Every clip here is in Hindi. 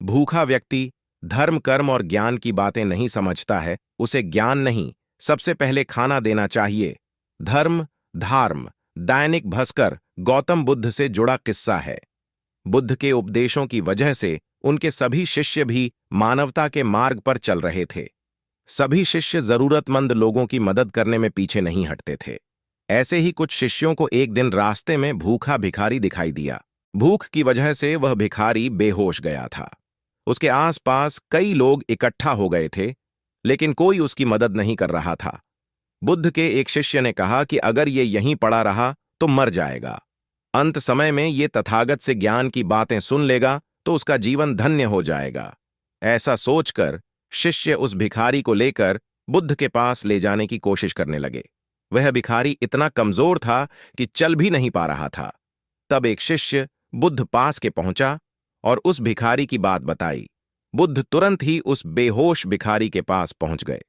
भूखा व्यक्ति धर्म, कर्म और ज्ञान की बातें नहीं समझता है, उसे ज्ञान नहीं, सबसे पहले खाना देना चाहिए। धर्म, धार्म, दैनिक भास्कर गौतम बुद्ध से जुड़ा किस्सा है। बुद्ध के उपदेशों की वजह से उनके सभी शिष्य भी मानवता के मार्ग पर चल रहे थे। सभी शिष्य जरूरतमंद लोगों की मदद करने में पीछे नहीं हटते थे। ऐसे ही कुछ शिष्यों को एक दिन रास्ते में भूखा भिखारी दिखाई दिया। भूख की वजह से वह भिखारी बेहोश गया था। उसके आसपास कई लोग इकट्ठा हो गए थे, लेकिन कोई उसकी मदद नहीं कर रहा था। बुद्ध के एक शिष्य ने कहा कि अगर ये यहीं पड़ा रहा तो मर जाएगा। अंत समय में ये तथागत से ज्ञान की बातें सुन लेगा तो उसका जीवन धन्य हो जाएगा। ऐसा सोचकर शिष्य उस भिखारी को लेकर बुद्ध के पास ले जाने की कोशिश करने लगे। वह भिखारी इतना कमजोर था कि चल भी नहीं पा रहा था। तब एक शिष्य बुद्ध पास के पहुंचा और उस भिखारी की बात बताई। बुद्ध तुरंत ही उस बेहोश भिखारी के पास पहुंच गए।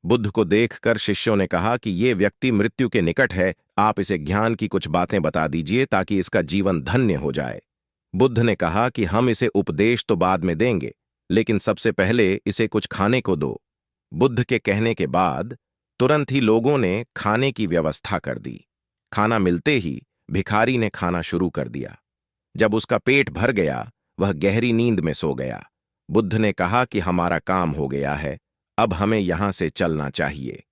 बुद्ध को देखकर शिष्यों ने कहा कि ये व्यक्ति मृत्यु के निकट है, आप इसे ज्ञान की कुछ बातें बता दीजिए ताकि इसका जीवन धन्य हो जाए। बुद्ध ने कहा कि हम इसे उपदेश तो बाद में देंगे, लेकिन सबसे पहले इसे कुछ खाने को दो। बुद्ध के कहने के बाद तुरंत ही लोगों ने खाने की व्यवस्था कर दी। खाना मिलते ही भिखारी ने खाना शुरू कर दिया। जब उसका पेट भर गया, वह गहरी नींद में सो गया। बुद्ध ने कहा कि हमारा काम हो गया है, अब हमें यहां से चलना चाहिए।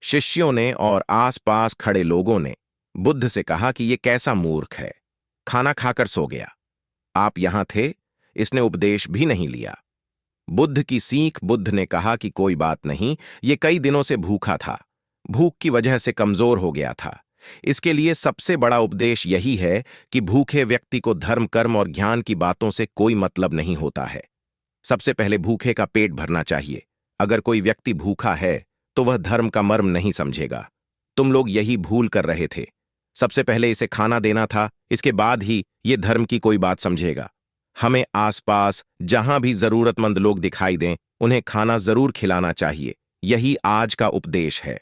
शिष्यों ने और आसपास खड़े लोगों ने बुद्ध से कहा कि ये कैसा मूर्ख है, खाना खाकर सो गया। आप यहां थे, इसने उपदेश भी नहीं लिया। बुद्ध की सीख। बुद्ध ने कहा कि कोई बात नहीं, ये कई दिनों से भूखा था, भूख की वजह से कमजोर हो गया था। इसके लिए सबसे बड़ा उपदेश यही है कि भूखे व्यक्ति को धर्म, कर्म और ज्ञान की बातों से कोई मतलब नहीं होता है। सबसे पहले भूखे का पेट भरना चाहिए। अगर कोई व्यक्ति भूखा है तो वह धर्म का मर्म नहीं समझेगा। तुम लोग यही भूल कर रहे थे। सबसे पहले इसे खाना देना था, इसके बाद ही ये धर्म की कोई बात समझेगा। हमें आसपास जहां भी जरूरतमंद लोग दिखाई दें, उन्हें खाना जरूर खिलाना चाहिए। यही आज का उपदेश है।